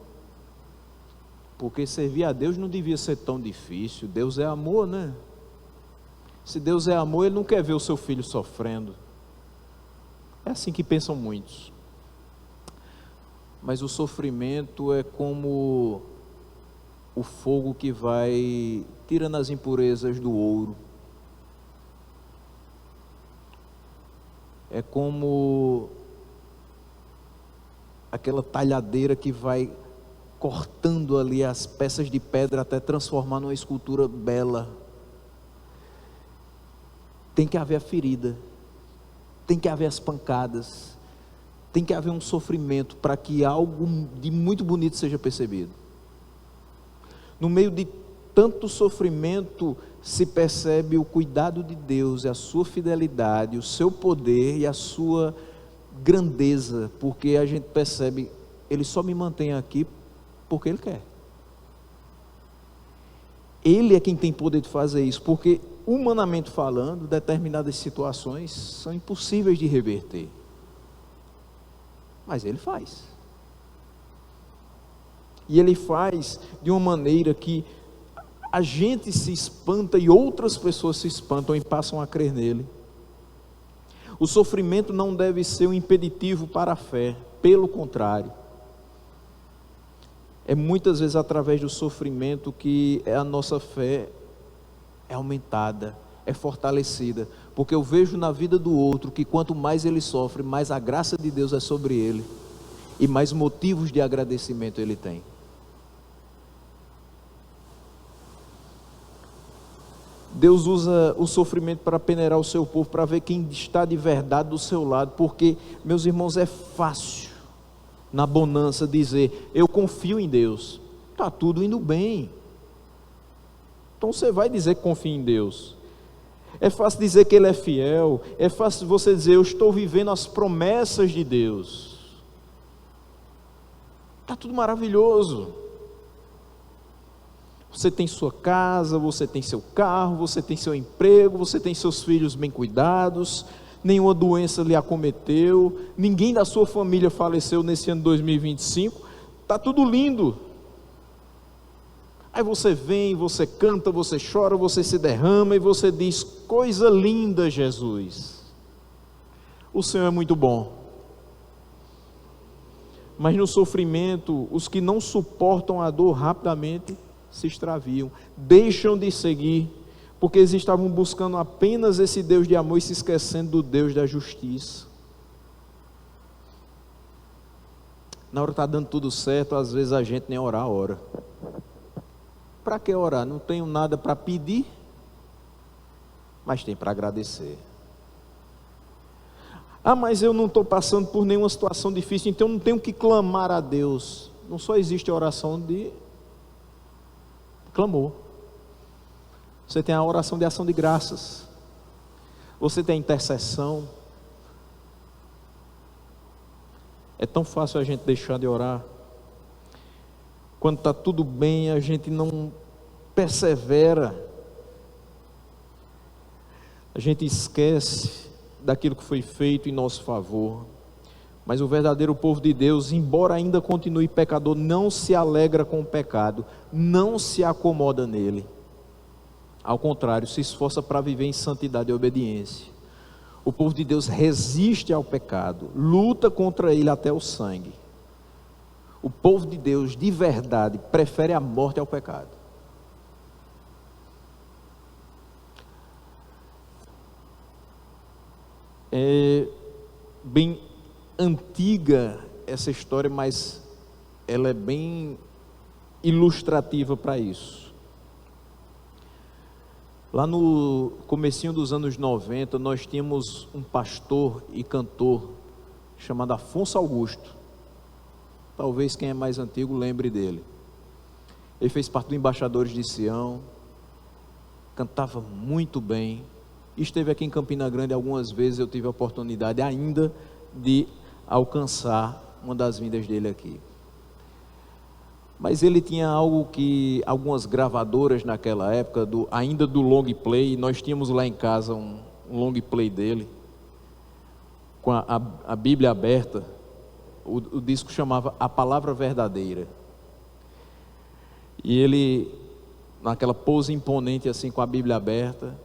Porque servir a Deus não devia ser tão difícil. Deus é amor, né? Se Deus é amor, Ele não quer ver o seu filho sofrendo. É assim que pensam muitos. Mas o sofrimento é como o fogo que vai tirando as impurezas do ouro. É como aquela talhadeira que vai cortando ali as peças de pedra até transformar numa escultura bela. Tem que haver a ferida, tem que haver as pancadas, tem que haver um sofrimento para que algo de muito bonito seja percebido. No meio de tanto sofrimento se percebe o cuidado de Deus, a sua fidelidade, o seu poder e a sua grandeza, porque a gente percebe, Ele só me mantém aqui porque Ele quer. Ele é quem tem poder de fazer isso, porque humanamente falando, determinadas situações são impossíveis de reverter, mas Ele faz. E Ele faz de uma maneira que a gente se espanta e outras pessoas se espantam e passam a crer nele. O sofrimento não deve ser um impeditivo para a fé, pelo contrário. É muitas vezes através do sofrimento que a nossa fé é aumentada, é fortalecida, porque eu vejo na vida do outro que quanto mais ele sofre, mais a graça de Deus é sobre ele, e mais motivos de agradecimento ele tem. Deus usa o sofrimento para peneirar o seu povo, para ver quem está de verdade do seu lado, porque, meus irmãos, é fácil, na bonança, dizer, eu confio em Deus, está tudo indo bem, então você vai dizer que confia em Deus. É fácil dizer que Ele é fiel, é fácil você dizer, eu estou vivendo as promessas de Deus, está tudo maravilhoso. Você tem sua casa, você tem seu carro, você tem seu emprego, você tem seus filhos bem cuidados, nenhuma doença lhe acometeu, ninguém da sua família faleceu nesse ano 2025, está tudo lindo. Aí você vem, você canta, você chora, você se derrama e você diz, coisa linda, Jesus, o Senhor é muito bom. Mas no sofrimento, os que não suportam a dor rapidamente se extraviam, deixam de seguir, porque eles estavam buscando apenas esse Deus de amor e se esquecendo do Deus da justiça. Na hora que está dando tudo certo, às vezes a gente nem orar, ora. Para que orar? Não tenho nada para pedir, mas tem para agradecer. Ah, mas eu não estou passando por nenhuma situação difícil, então não tenho que clamar a Deus. Não só existe a oração de clamor. Você tem a oração de ação de graças. Você tem a intercessão. É tão fácil a gente deixar de orar. Quando está tudo bem, a gente não persevera. A gente esquece daquilo que foi feito em nosso favor. Mas o verdadeiro povo de Deus, embora ainda continue pecador, não se alegra com o pecado, não se acomoda nele. Ao contrário, se esforça para viver em santidade e obediência. O povo de Deus resiste ao pecado, luta contra ele até o sangue. O povo de Deus, de verdade, prefere a morte ao pecado. É bem antiga essa história, mas ela é bem ilustrativa para isso. Lá no comecinho dos anos 90, nós tínhamos um pastor e cantor chamado Afonso Augusto. Talvez quem é mais antigo lembre dele. Ele fez parte do Embaixadores de Sião, cantava muito bem, esteve aqui em Campina Grande algumas vezes. Eu tive a oportunidade ainda de alcançar uma das vindas dele aqui. Mas ele tinha algo que algumas gravadoras naquela época, ainda do long play, nós tínhamos lá em casa um long play dele, com a Bíblia aberta. O disco chamava A Palavra Verdadeira. E ele, naquela pose imponente assim, com a Bíblia aberta,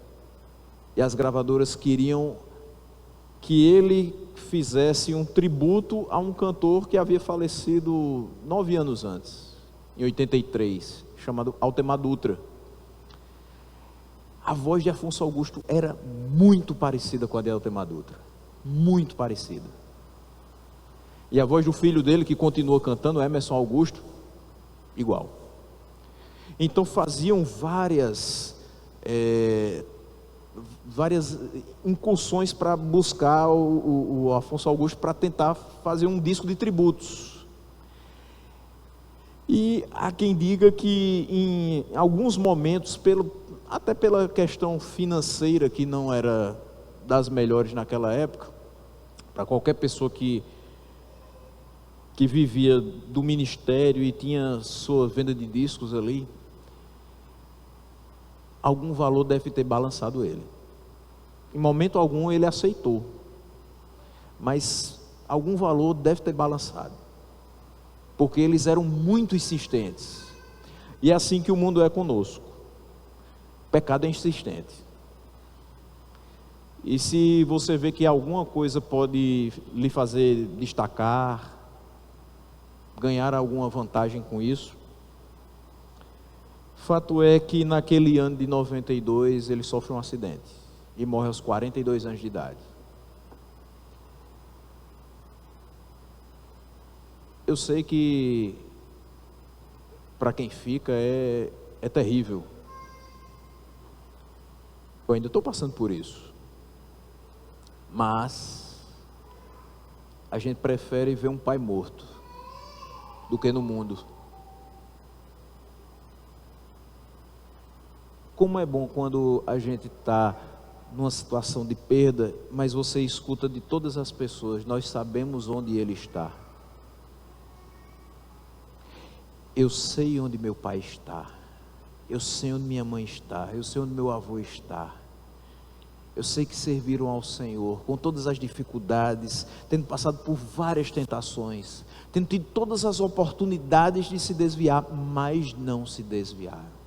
e as gravadoras queriam que ele fizesse um tributo a um cantor que havia falecido 9 anos antes, em 83, chamado Altemar Dutra. A voz de Afonso Augusto era muito parecida com a de Altemar Dutra, muito parecida. E a voz do filho dele, que continua cantando, Emerson Augusto, igual. Então faziam várias incursões para buscar o Afonso Augusto, para tentar fazer um disco de tributos. E há quem diga que em alguns momentos, até pela questão financeira, que não era das melhores naquela época, para qualquer pessoa que vivia do ministério e tinha sua venda de discos ali, algum valor deve ter balançado ele. Em momento algum ele aceitou, mas algum valor deve ter balançado, porque eles eram muito insistentes. E é assim que o mundo é conosco. O pecado é insistente. E se você vê que alguma coisa pode lhe fazer destacar, ganhar alguma vantagem com isso. Fato é que naquele ano de 92 ele sofre um acidente e morre aos 42 anos de idade. Eu sei que para quem fica é terrível. Eu ainda estou passando por isso. Mas a gente prefere ver um pai morto do que no mundo. Como é bom quando a gente está numa situação de perda, mas você escuta de todas as pessoas: nós sabemos onde ele está. Eu sei onde meu pai está. Eu sei onde minha mãe está. Eu sei onde meu avô está. Eu sei que serviram ao Senhor com todas as dificuldades, tendo passado por várias tentações, tendo tido todas as oportunidades de se desviar, mas não se desviaram.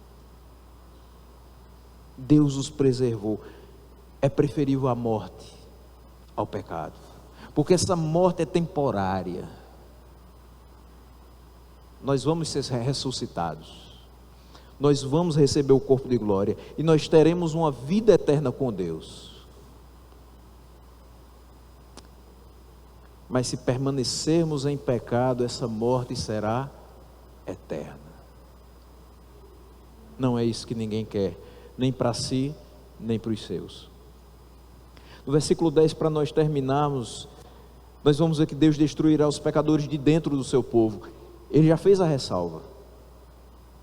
Deus os preservou. É preferível a morte ao pecado, porque essa morte é temporária. Nós vamos ser ressuscitados, nós vamos receber o corpo de glória e nós teremos uma vida eterna com Deus. Mas se permanecermos em pecado, essa morte será eterna. Não é isso que ninguém quer, nem para si, nem para os seus. No versículo 10, para nós terminarmos, nós vamos ver que Deus destruirá os pecadores de dentro do seu povo. Ele já fez a ressalva.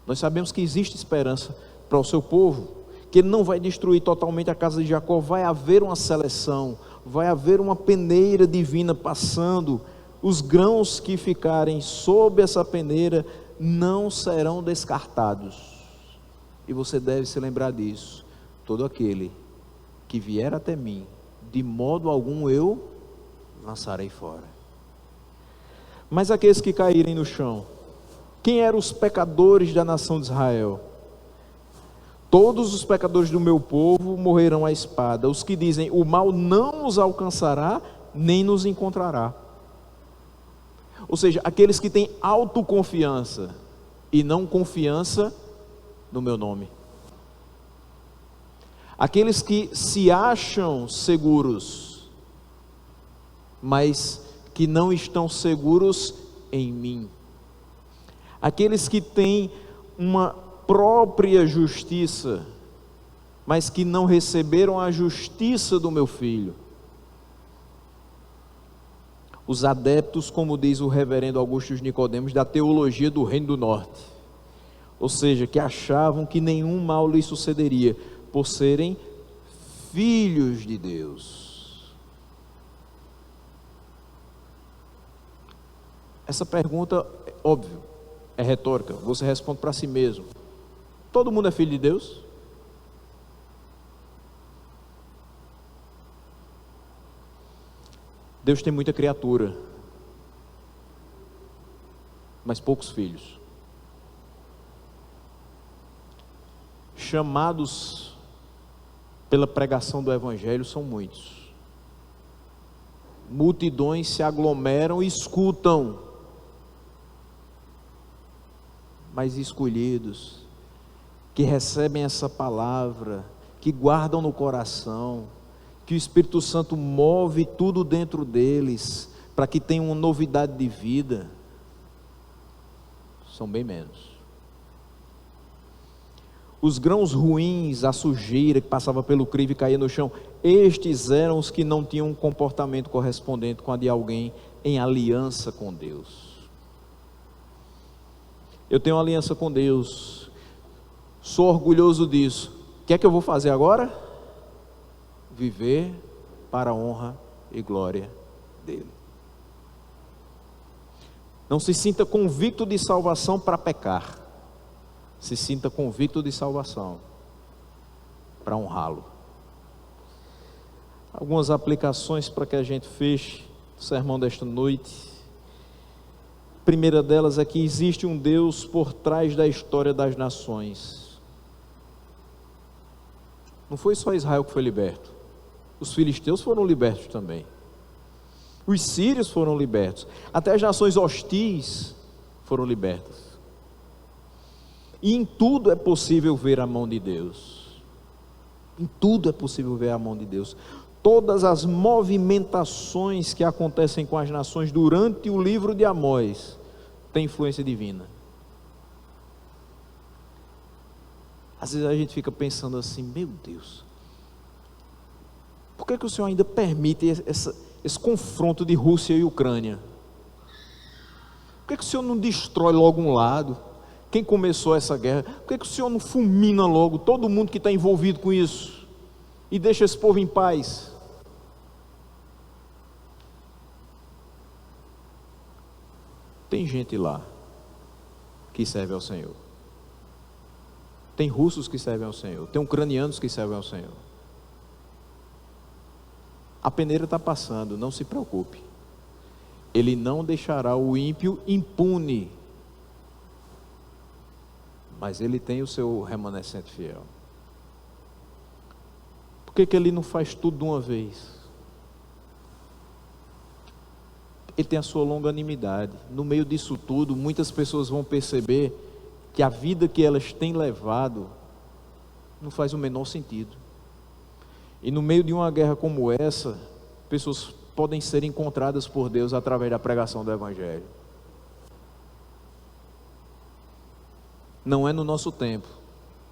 Nós sabemos que existe esperança para o seu povo, que Ele não vai destruir totalmente a casa de Jacó. Vai haver uma seleção, vai haver uma peneira divina passando. Os grãos que ficarem sob essa peneira não serão descartados. E você deve se lembrar disso: todo aquele que vier até mim, de modo algum eu lançarei fora. Mas aqueles que caírem no chão, quem eram os pecadores da nação de Israel? Todos os pecadores do meu povo morrerão à espada. Os que dizem: o mal não nos alcançará, nem nos encontrará. Ou seja, aqueles que têm autoconfiança e não confiança no meu nome. Aqueles que se acham seguros, mas que não estão seguros em mim. Aqueles que têm uma própria justiça, mas que não receberam a justiça do meu filho. Os adeptos, como diz o reverendo Augusto Nicodemos, da teologia do Reino do Norte. Ou seja, que achavam que nenhum mal lhes sucederia, por serem filhos de Deus. Essa pergunta, óbvio, é retórica. Você responde para si mesmo: todo mundo é filho de Deus? Deus tem muita criatura, mas poucos filhos. Chamados pela pregação do Evangelho são muitos. Multidões se aglomeram e escutam, mas escolhidos, que recebem essa palavra, que guardam no coração, que o Espírito Santo move tudo dentro deles, para que tenham uma novidade de vida, são bem menos. Os grãos ruins, a sujeira que passava pelo crivo e caía no chão, estes eram os que não tinham um comportamento correspondente com a de alguém em aliança com Deus. Eu tenho uma aliança com Deus, sou orgulhoso disso. O que é que eu vou fazer agora? Viver para a honra e glória dele. Não se sinta convicto de salvação para pecar. Se sinta convicto de salvação para honrá-lo. Algumas aplicações para que a gente feche o sermão desta noite. A primeira delas é que existe um Deus por trás da história das nações. Não foi só Israel que foi liberto. Os filisteus foram libertos também. Os sírios foram libertos. Até as nações hostis foram libertas. E em tudo é possível ver a mão de Deus. Em tudo é possível ver a mão de Deus. Todas as movimentações que acontecem com as nações durante o livro de Amós têm influência divina. Às vezes a gente fica pensando assim, meu Deus, por que o Senhor ainda permite esse confronto de Rússia e Ucrânia? Por que o Senhor não destrói logo um lado? Quem começou essa guerra? Por que o Senhor não fulmina logo todo mundo que está envolvido com isso? E deixa esse povo em paz? Tem gente lá que serve ao Senhor. Tem russos que servem ao Senhor. Tem ucranianos que servem ao Senhor. A peneira está passando, não se preocupe. Ele não deixará o ímpio impune. Mas ele tem o seu remanescente fiel. Por que ele não faz tudo de uma vez? Ele tem a sua longanimidade. No meio disso tudo, muitas pessoas vão perceber que a vida que elas têm levado não faz o menor sentido. E no meio de uma guerra como essa, pessoas podem ser encontradas por Deus através da pregação do Evangelho. Não é no nosso tempo,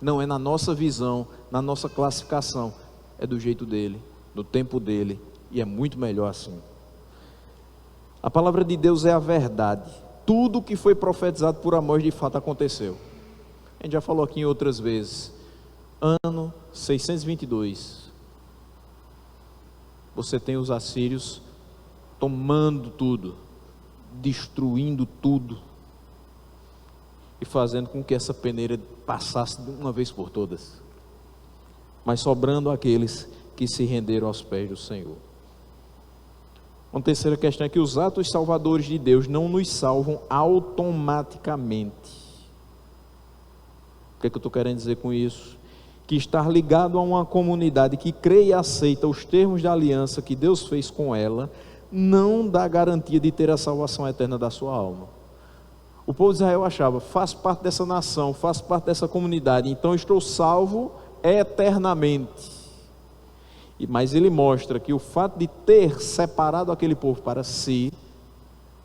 não é na nossa visão, na nossa classificação, é do jeito dele, do tempo dele, e é muito melhor assim. A palavra de Deus é a verdade. Tudo que foi profetizado por Amós de fato aconteceu. A gente já falou aqui em outras vezes. Ano 622. Você tem os assírios tomando tudo, destruindo tudo, e fazendo com que essa peneira passasse de uma vez por todas, mas sobrando aqueles que se renderam aos pés do Senhor. Uma terceira questão é que os atos salvadores de Deus não nos salvam automaticamente. O que é que eu estou querendo dizer com isso? Que estar ligado a uma comunidade que crê e aceita os termos da aliança que Deus fez com ela, não dá garantia de ter a salvação eterna da sua alma. O povo de Israel achava, faço parte dessa nação, faço parte dessa comunidade, então estou salvo eternamente. Mas ele mostra que o fato de ter separado aquele povo para si,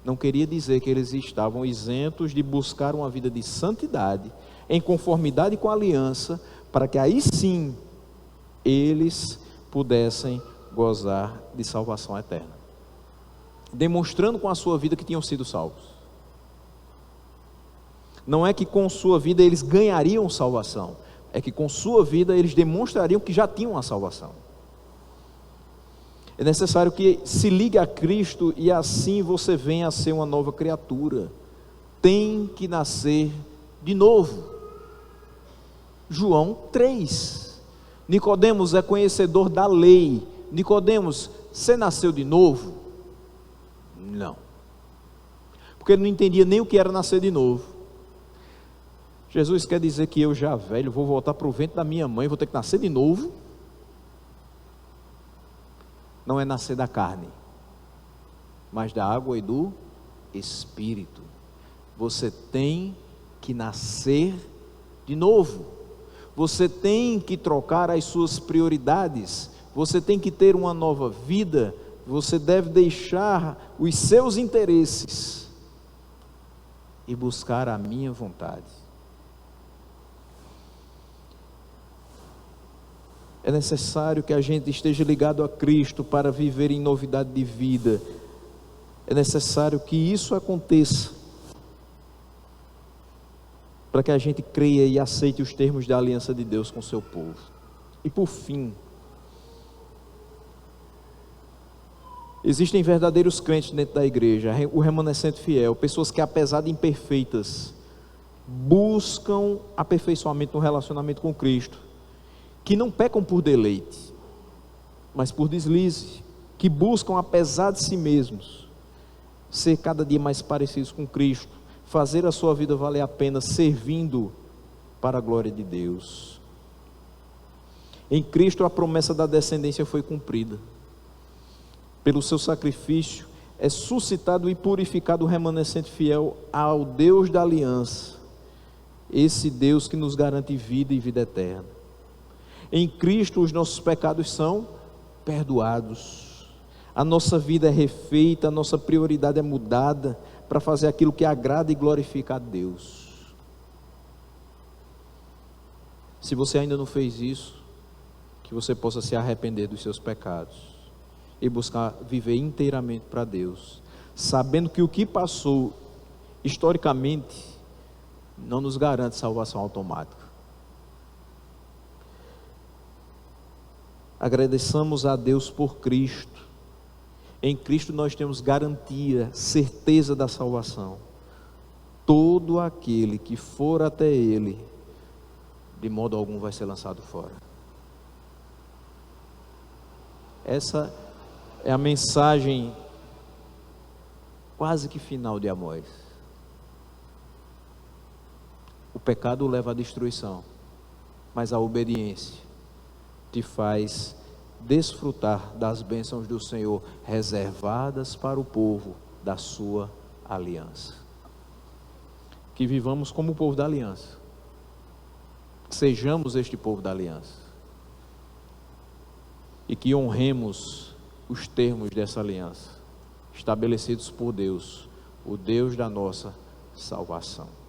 não queria dizer que eles estavam isentos de buscar uma vida de santidade, em conformidade com a aliança, para que aí sim, eles pudessem gozar de salvação eterna. Demonstrando com a sua vida que tinham sido salvos. Não é que com sua vida eles ganhariam salvação, é que com sua vida eles demonstrariam que já tinham a salvação. É necessário que se ligue a Cristo e assim você venha a ser uma nova criatura. Tem que nascer de novo. João 3. Nicodemos é conhecedor da lei. Nicodemos, você nasceu de novo? Não. Porque ele não entendia nem o que era nascer de novo. Jesus quer dizer que eu já velho, vou voltar para o ventre da minha mãe, vou ter que nascer de novo? Não é nascer da carne, mas da água e do Espírito. Você tem que nascer de novo. Você tem que trocar as suas prioridades. Você tem que ter uma nova vida. Você deve deixar os seus interesses e buscar a minha vontade. É necessário que a gente esteja ligado a Cristo para viver em novidade de vida. É necessário que isso aconteça, para que a gente creia e aceite os termos da aliança de Deus com o seu povo. E por fim, existem verdadeiros crentes dentro da igreja, o remanescente fiel, pessoas que apesar de imperfeitas, buscam aperfeiçoamento no relacionamento com Cristo, que não pecam por deleite, mas por deslize, que buscam apesar de si mesmos, ser cada dia mais parecidos com Cristo, fazer a sua vida valer a pena, servindo para a glória de Deus. Em Cristo a promessa da descendência foi cumprida, pelo seu sacrifício é suscitado e purificado o remanescente fiel ao Deus da aliança, esse Deus que nos garante vida e vida eterna. Em Cristo os nossos pecados são perdoados, a nossa vida é refeita, a nossa prioridade é mudada para fazer aquilo que agrada e glorifica a Deus. Se você ainda não fez isso, que você possa se arrepender dos seus pecados e buscar viver inteiramente para Deus, sabendo que o que passou historicamente não nos garante salvação automática. Agradeçamos a Deus por Cristo. Em Cristo nós temos garantia, certeza da salvação. Todo aquele que for até Ele, de modo algum vai ser lançado fora. Essa é a mensagem quase que final de Amós. O pecado leva à destruição, mas a obediência te faz desfrutar das bênçãos do Senhor, reservadas para o povo da sua aliança. Que vivamos como o povo da aliança, que sejamos este povo da aliança, e que honremos os termos dessa aliança, estabelecidos por Deus, o Deus da nossa salvação.